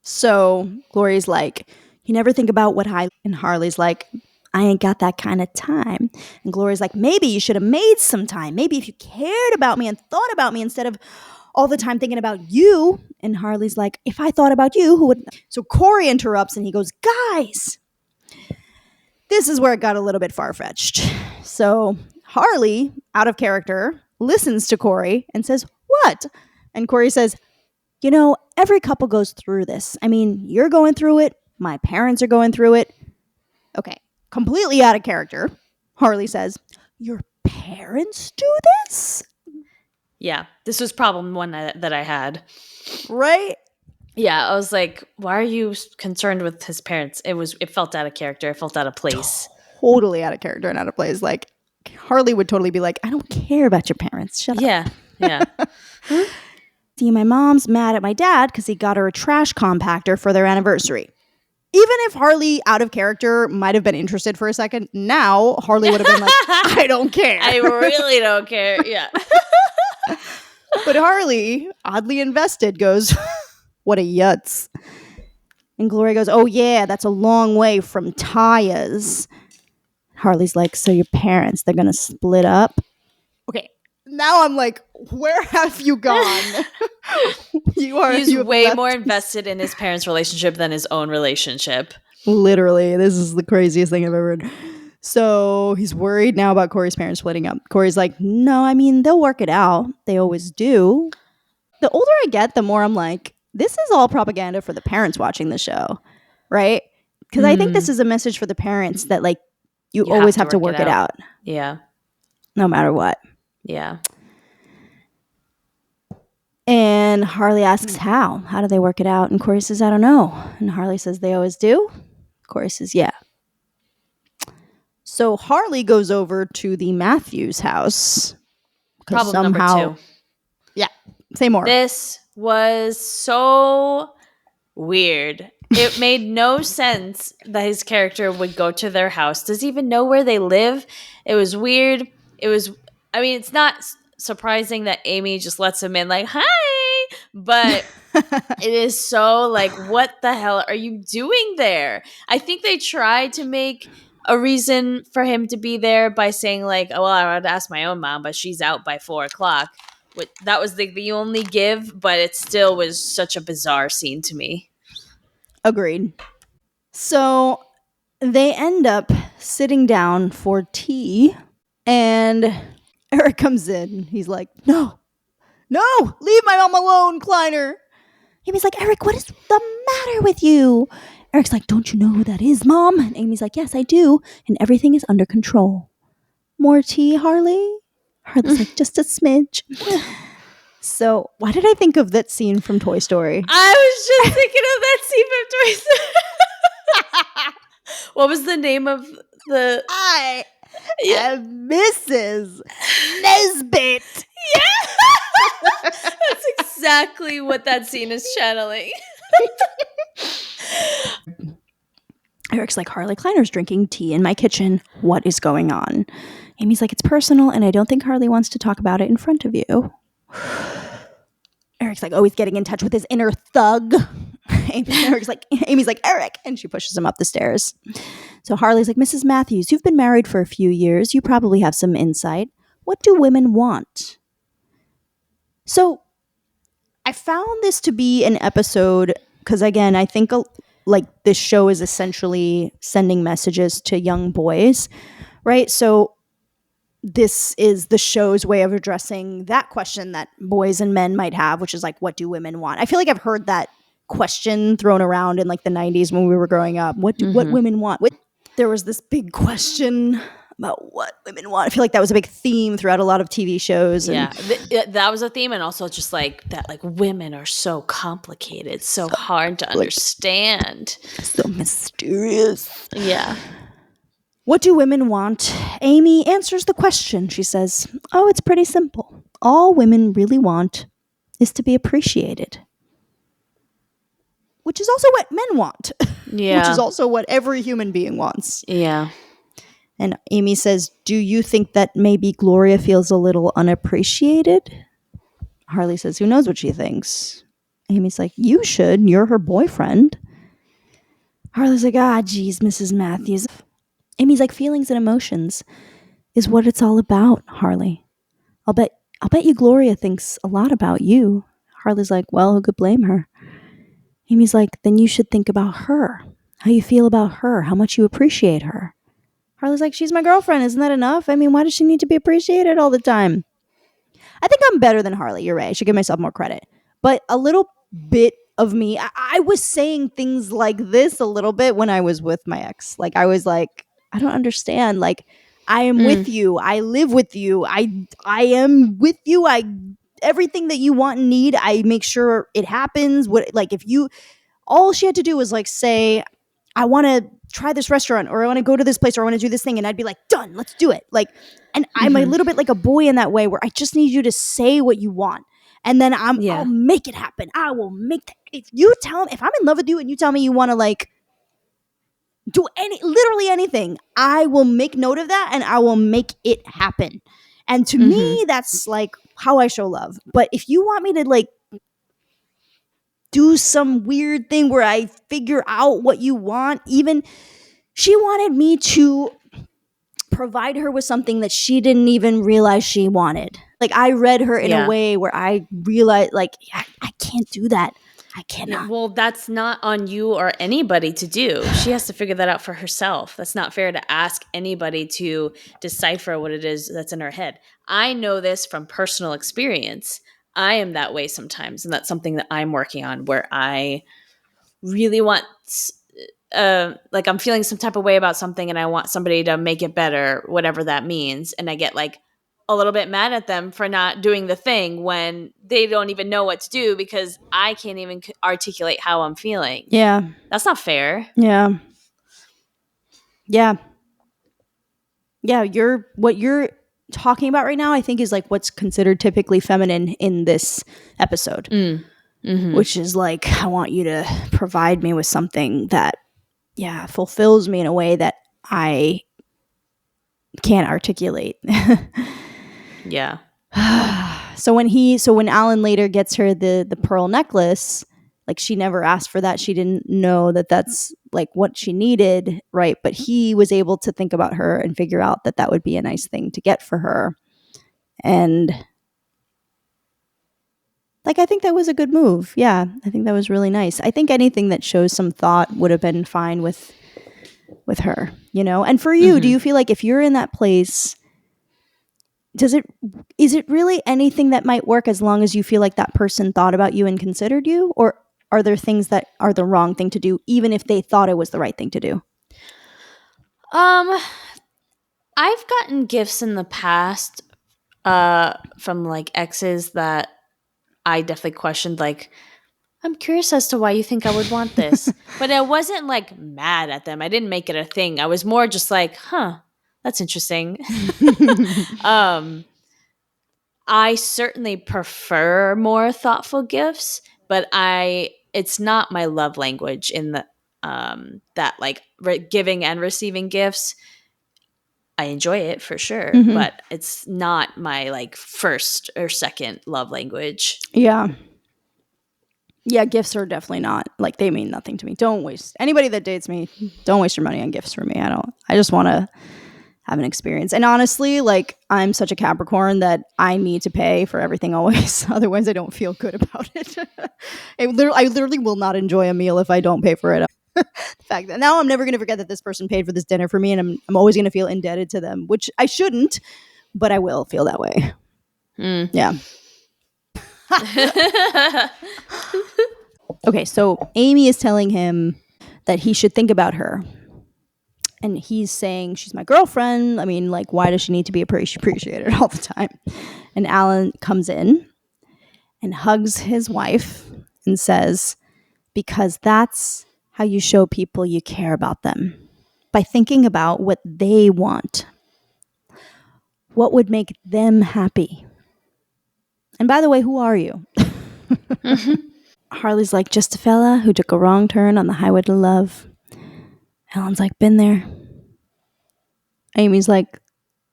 So Glory's like, you never think about what and Harley's like, I ain't got that kind of time. And Glory's like, maybe you should have made some time. Maybe if you cared about me and thought about me instead of all the time thinking about you. And Harley's like, if I thought about you, who would? So Cory interrupts and he goes, guys, this is where it got a little bit far-fetched. So Harley, out of character, listens to Cory and says, what? And Cory says, every couple goes through this. I mean, you're going through it. My parents are going through it. Okay. Completely out of character. Harley says, your parents do this? Yeah. This was problem one that I had. Right? Yeah. I was like, why are you concerned with his parents? It felt out of character. It felt out of place. Totally out of character and out of place. Like, Harley would totally be like, I don't care about your parents. Shut up. Yeah. See, my mom's mad at my dad because he got her a trash compactor for their anniversary. Even if Harley, out of character, might have been interested for a second, now Harley would have been like, I don't care. I really don't care. Yeah. But Harley, oddly invested, goes, what a yutz. And Gloria goes, oh yeah, that's a long way from Taya's. Harley's like, so your parents, they're going to split up? Okay. Now I'm like, where have you gone? He's way more invested in his parents' relationship than his own relationship. Literally. This is the craziest thing I've ever heard. So he's worried now about Cory's parents splitting up. Cory's like, no, I mean, they'll work it out. They always do. The older I get, the more I'm like, this is all propaganda for the parents watching the show, right? Because I think this is a message for the parents that like, you always have to work it out. Yeah. No matter what. Yeah. And Harley asks how. How do they work it out? And Cory says, I don't know. And Harley says, they always do? Cory says, yeah. So Harley goes over to the Matthews house. Problem number 2. Yeah. Say more. This was so weird. It made no sense that his character would go to their house. Does he even know where they live? It was weird. It's not surprising that Amy just lets him in like, hi, but It is so like, what the hell are you doing there? I think they tried to make a reason for him to be there by saying like, oh, well, I would ask my own mom, but she's out by 4:00. That was the only give, but it still was such a bizarre scene to me. Agreed. So they end up sitting down for tea, and Eric comes in. He's like, no, leave my mom alone, Kleiner. Amy's like, Eric, what is the matter with you? Eric's like, don't you know who that is, Mom? And Amy's like, yes, I do. And everything is under control. More tea, Harley? Harley's like, just a smidge. So why did I think of that scene from Toy Story? I was just thinking of that scene from Toy Story. What was the name of the... I am Mrs. Nesbit. Yeah. That's exactly what that scene is channeling. Eric's like, Harley Kleiner's drinking tea in my kitchen. What is going on? Amy's like, it's personal, and I don't think Harley wants to talk about it in front of you. Eric's like, oh, he's getting in touch with his inner thug. Amy's like, Eric, and she pushes him up the stairs. So Harley's like, Mrs. Matthews, you've been married for a few years. You probably have some insight. What do women want? So I found this to be an episode because, again, I think like this show is essentially sending messages to young boys, right? So this is the show's way of addressing that question that boys and men might have, which is like, what do women want? I feel like I've heard that question thrown around in like the 90s when we were growing up. What women want? There was this big question about what women want. I feel like that was a big theme throughout a lot of TV shows. And that was a theme, and also just like that, like women are so complicated, so hard to understand, so mysterious. Yeah. What do women want? Amy answers the question. She says, oh, it's pretty simple. All women really want is to be appreciated. Which is also what men want. Yeah. Which is also what every human being wants. Yeah. And Amy says, do you think that maybe Gloria feels a little unappreciated? Harley says, who knows what she thinks? Amy's like, you should. You're her boyfriend. Harley's like, geez, Mrs. Matthews. Amy's like, feelings and emotions is what it's all about, Harley. I'll bet you Gloria thinks a lot about you. Harley's like, well, who could blame her? Amy's like, then you should think about her. How you feel about her. How much you appreciate her. Harley's like, she's my girlfriend. Isn't that enough? I mean, why does she need to be appreciated all the time? I think I'm better than Harley. You're right. I should give myself more credit. But a little bit of me, I was saying things like this a little bit when I was with my ex. Like, I was like, I don't understand. Like, I am with you. I live with you. I am with you. Everything that you want and need, I make sure it happens. All she had to do was like say, I want to try this restaurant, or I want to go to this place, or I want to do this thing. And I'd be like, done, let's do it. Like, and I'm a little bit like a boy in that way where I just need you to say what you want. And then I'll make it happen. I will make that. If I'm in love with you and you tell me you want to like do literally anything, I will make note of that and I will make it happen. And to me, that's like how I show love. But if you want me to like do some weird thing where I figure out what you want, even she wanted me to provide her with something that she didn't even realize she wanted. Like, I read her in a way where I realized, like, I can't do that. I cannot. Yeah, well, that's not on you or anybody to do. She has to figure that out for herself. That's not fair to ask anybody to decipher what it is that's in her head. I know this from personal experience. I am that way sometimes, and that's something that I'm working on, where I really want like I'm feeling some type of way about something and I want somebody to make it better, whatever that means, and I get like a little bit mad at them for not doing the thing when they don't even know what to do because I can't even articulate how I'm feeling. Yeah. That's not fair. Yeah. Yeah. Yeah, what you're talking about right now, I think, is like what's considered typically feminine in this episode, which is like, I want you to provide me with something that, fulfills me in a way that I can't articulate. Yeah. So when Alan later gets her the pearl necklace, like she never asked for that. She didn't know that that's like what she needed, right? But he was able to think about her and figure out that that would be a nice thing to get for her. And like I think that was a good move. Yeah, I think that was really nice. I think anything that shows some thought would have been fine with her, you know? And for you, do you feel like if you're in that place, is it really anything that might work as long as you feel like that person thought about you and considered you? Or are there things that are the wrong thing to do, even if they thought it was the right thing to do? I've gotten gifts in the past from like exes that I definitely questioned, like, I'm curious as to why you think I would want this. But I wasn't like mad at them. I didn't make it a thing. I was more just like, huh, that's interesting. I certainly prefer more thoughtful gifts, but it's not my love language in the that like giving and receiving gifts. I enjoy it for sure, but it's not my like first or second love language. Yeah. Yeah, gifts are definitely not, like, they mean nothing to me. Don't waste, anybody that dates me, don't waste your money on gifts for me. I just want to have an experience. And honestly, like, I'm such a Capricorn that I need to pay for everything always. Otherwise, I don't feel good about it. I literally will not enjoy a meal if I don't pay for it. The fact that now I'm never going to forget that this person paid for this dinner for me, and I'm always going to feel indebted to them, which I shouldn't, but I will feel that way. Yeah. Okay, so Amy is telling him that he should think about her. And he's saying, she's my girlfriend. I mean, like, why does she need to be appreciated all the time? And Alan comes in and hugs his wife and says, because that's how you show people you care about them. By thinking about what they want. What would make them happy? And by the way, who are you? Harley's like, just a fella who took a wrong turn on the highway to love. Alan's like, been there. Amy's like,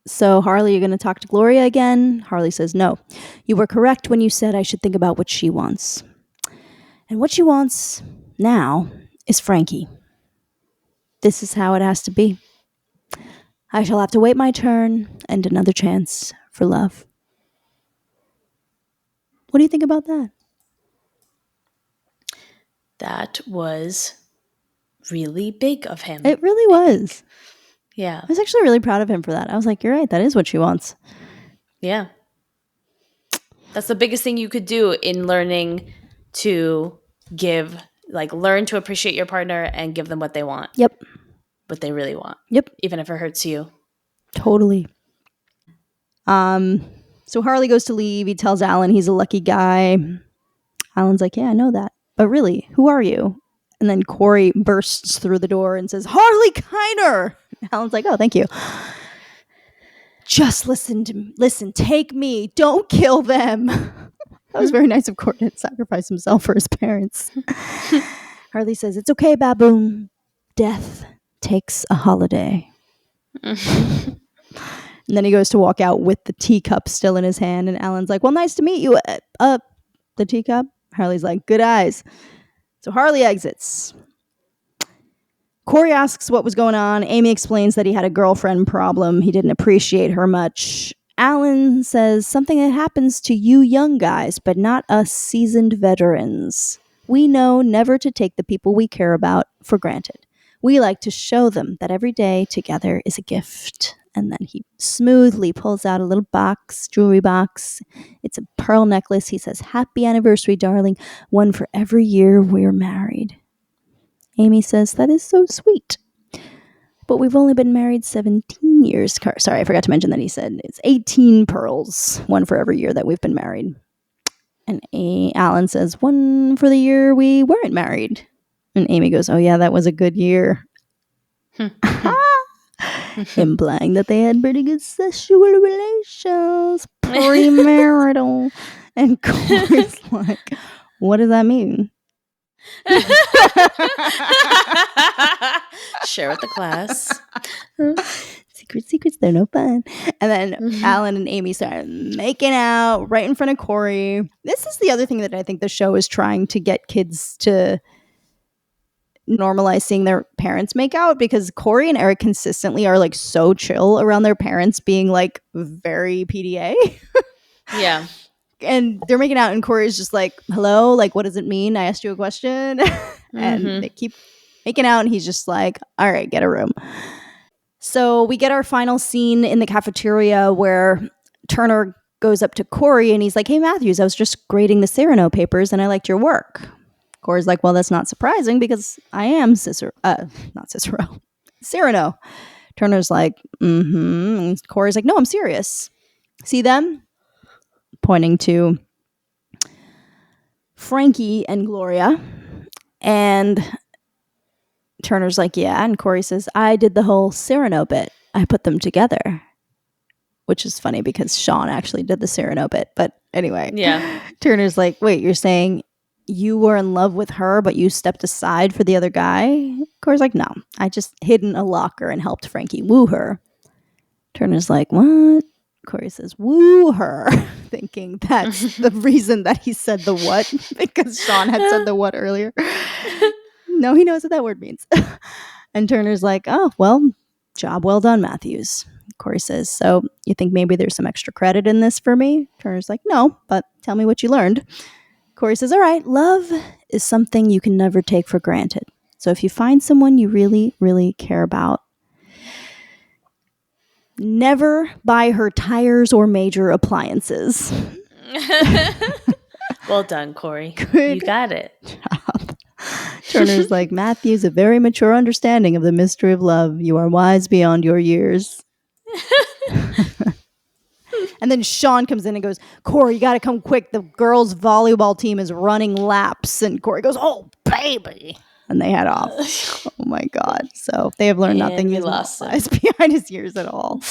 so Harley, you're going to talk to Gloria again? Harley says, no. You were correct when you said I should think about what she wants. And what she wants now is Frankie. This is how it has to be. I shall have to wait my turn and another chance for love. What do you think about that? That was really big of him. It really was. Yeah. I was actually really proud of him for that. I was like, you're right. That is what she wants. Yeah. That's the biggest thing you could do in learning to give, like, learn to appreciate your partner and give them what they want. Yep. What they really want. Yep. Even if it hurts you. Totally. So Harley goes to leave. He tells Alan he's a lucky guy. Alan's like, yeah, I know that. But really, who are you? And then Cory bursts through the door and says, Harley Keiner! Alan's like, oh, thank you. Just listen, take me. Don't kill them. That was very nice of Cory to sacrifice himself for his parents. Harley says, it's okay, baboon. Death takes a holiday. And then he goes to walk out with the teacup still in his hand. And Alan's like, well, nice to meet you. The teacup? Harley's like, good eyes. So Harley exits. Cory asks what was going on. Amy explains that he had a girlfriend problem. He didn't appreciate her much. Alan says something that happens to you young guys, but not us seasoned veterans. We know never to take the people we care about for granted. We like to show them that every day together is a gift. And then he smoothly pulls out a little box, jewelry box. It's a pearl necklace. He says, happy anniversary, darling. One for every year we're married. Amy says, that is so sweet. But we've only been married 17 years. Sorry, I forgot to mention that he said it's 18 pearls, one for every year that we've been married. And Alan says, one for the year we weren't married. And Amy goes, oh yeah, that was a good year. Implying that they had pretty good sexual relations, premarital. And Cory's like, what does that mean? Share with the class. It's secrets, they're no fun. And then Alan and Amy start making out right in front of Cory. This is the other thing that I think the show is trying to get kids to normalize seeing their parents make out, because Cory and Eric consistently are like so chill around their parents being like very PDA. Yeah. And they're making out and Cory's just like, hello, like what does it mean? I asked you a question. And they keep making out and he's just like, all right, get a room. So we get our final scene in the cafeteria where Turner goes up to Cory and he's like, hey Matthews, I was just grading the Cyrano papers and I liked your work. Cory's like, well, that's not surprising because I am not Cicero, Cyrano. Turner's like, mm-hmm. And Cory's like, no, I'm serious. See them? Pointing to Frankie and Gloria. And Turner's like, yeah. And Cory says, I did the whole Cyrano bit. I put them together. Which is funny because Shawn actually did the Cyrano bit. But anyway, yeah. Turner's like, wait, you're saying you were in love with her, but you stepped aside for the other guy? Cory's like, no, I just hid in a locker and helped Frankie woo her. Turner's like, what? Cory says, woo her, thinking that's the reason that he said the what, because Shawn had said the what earlier. No, he knows what that word means. And Turner's like, oh, well, job well done, Matthews. Cory says, so you think maybe there's some extra credit in this for me? Turner's like, no, but tell me what you learned. Cory says, all right, love is something you can never take for granted. So if you find someone you really, really care about, never buy her tires or major appliances. Well done, Cory. Good you got it. Job. Turner's like, Matthews, a very mature understanding of the mystery of love. You are wise beyond your years. And then Shawn comes in and goes, Cory, you got to come quick. The girls' volleyball team is running laps. And Cory goes, oh, baby. And they head off. Oh, my God. So they have learned nothing. He's not wise behind his years at all.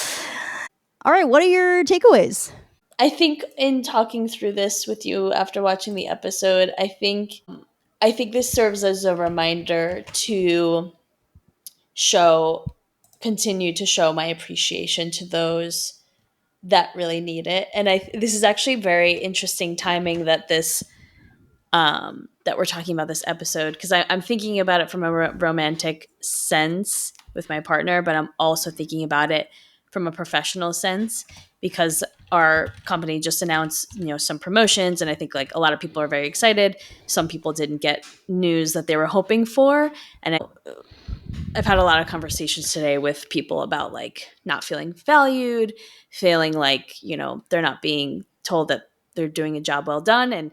All right. What are your takeaways? I think in talking through this with you after watching the episode, I think this serves as a reminder to continue to show my appreciation to those that really need it. And this is actually very interesting timing that that we're talking about this episode, because I'm thinking about it from a romantic sense with my partner, but I'm also thinking about it from a professional sense, because our company just announced, some promotions, and I think like a lot of people are very excited. Some people didn't get news that they were hoping for, and I've had a lot of conversations today with people about like not feeling valued, feeling like, they're not being told that they're doing a job well done. And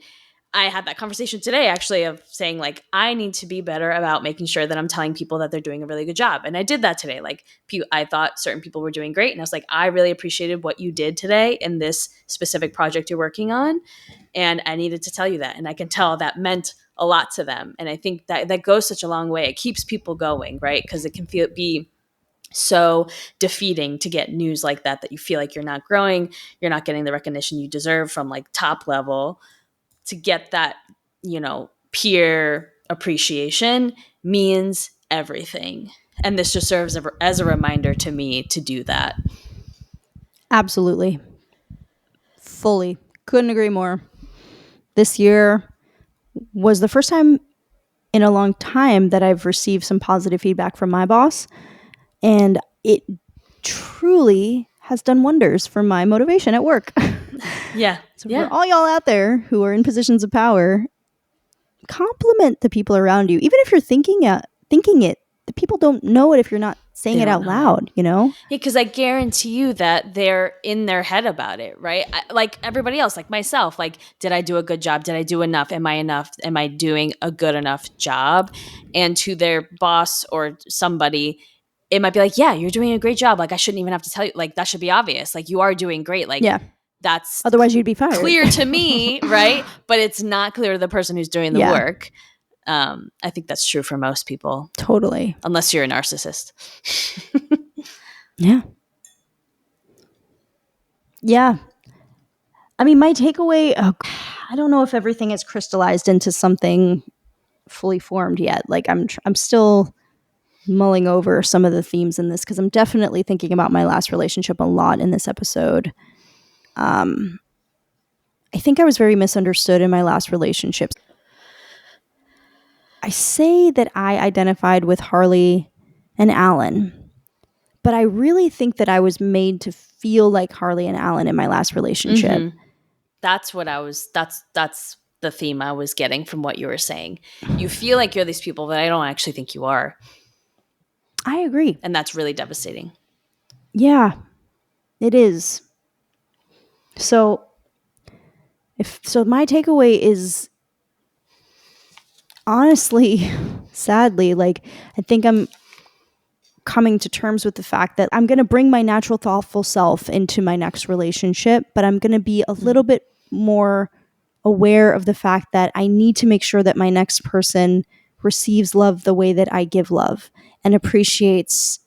I had that conversation today actually of saying like, I need to be better about making sure that I'm telling people that they're doing a really good job. And I did that today. Like I thought certain people were doing great. And I was like, I really appreciated what you did today in this specific project you're working on. And I needed to tell you that. And I can tell that meant a lot to them. And I think that goes such a long way. It keeps people going, right? Because it can be so defeating to get news like that you feel like you're not growing, you're not getting the recognition you deserve from like top level. To get that, peer appreciation means everything. And this just serves as a reminder to me to do that. Absolutely. Fully. Couldn't agree more. This year was the first time in a long time that I've received some positive feedback from my boss. And it truly has done wonders for my motivation at work. Yeah. So for all y'all out there who are in positions of power, compliment the people around you. Even if you're thinking it, the people don't know it if you're not saying it out loud, Yeah, because I guarantee you that they're in their head about it, right? Like everybody else, like myself, like, did I do a good job? Did I do enough? Am I enough? Am I doing a good enough job? And to their boss or somebody, it might be like, yeah, you're doing a great job. Like, I shouldn't even have to tell you. Like, that should be obvious. Like, you are doing great. Like, that's otherwise you'd be fired. Clear to me, right? But it's not clear to the person who's doing the work. I think that's true for most people. Totally. Unless you're a narcissist. Yeah. Yeah. I mean, my takeaway, I don't know if everything is crystallized into something fully formed yet. Like I'm still mulling over some of the themes in this because I'm definitely thinking about my last relationship a lot in this episode. I think I was very misunderstood in my last relationship. I say that I identified with Harley and Alan, but I really think that I was made to feel like Harley and Alan in my last relationship. Mm-hmm. That's what I was, that's the theme I was getting from what you were saying. You feel like you're these people, but I don't actually think you are. I agree. And that's really devastating. Yeah, it is. So my takeaway is, honestly, sadly, like, I think I'm coming to terms with the fact that I'm going to bring my natural, thoughtful self into my next relationship, but I'm going to be a little bit more aware of the fact that I need to make sure that my next person receives love the way that I give love and appreciates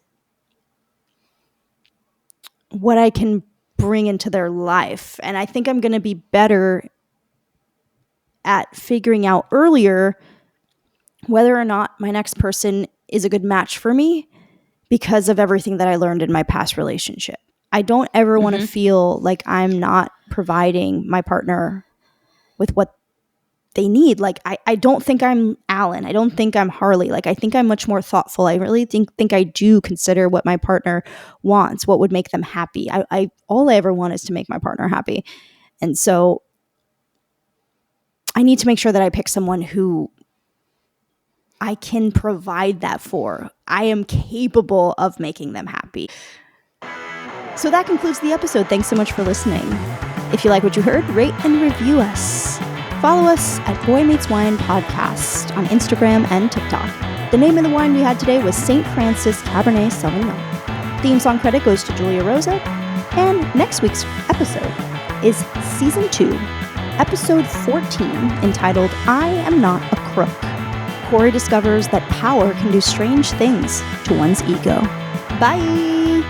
what I can bring into their life. And I think I'm going to be better at figuring out earlier whether or not my next person is a good match for me because of everything that I learned in my past relationship. I don't ever want to feel like I'm not providing my partner with what they need. Like, I don't think I'm Alan. I don't think I'm Harley. Like, I think I'm much more thoughtful. I really think I do consider what my partner wants, what would make them happy. All I ever want is to make my partner happy. And so I need to make sure that I pick someone who I can provide that for. I am capable of making them happy. So that concludes the episode. Thanks so much for listening. If you like what you heard, rate and review us. Follow us at Boy Meets Wine Podcast on Instagram and TikTok. The name of the wine we had today was St. Francis Cabernet Sauvignon. Theme song credit goes to Julia Rosa. And next week's episode is Season 2, Episode 14, entitled I Am Not a Crook. Cory discovers that power can do strange things to one's ego. Bye!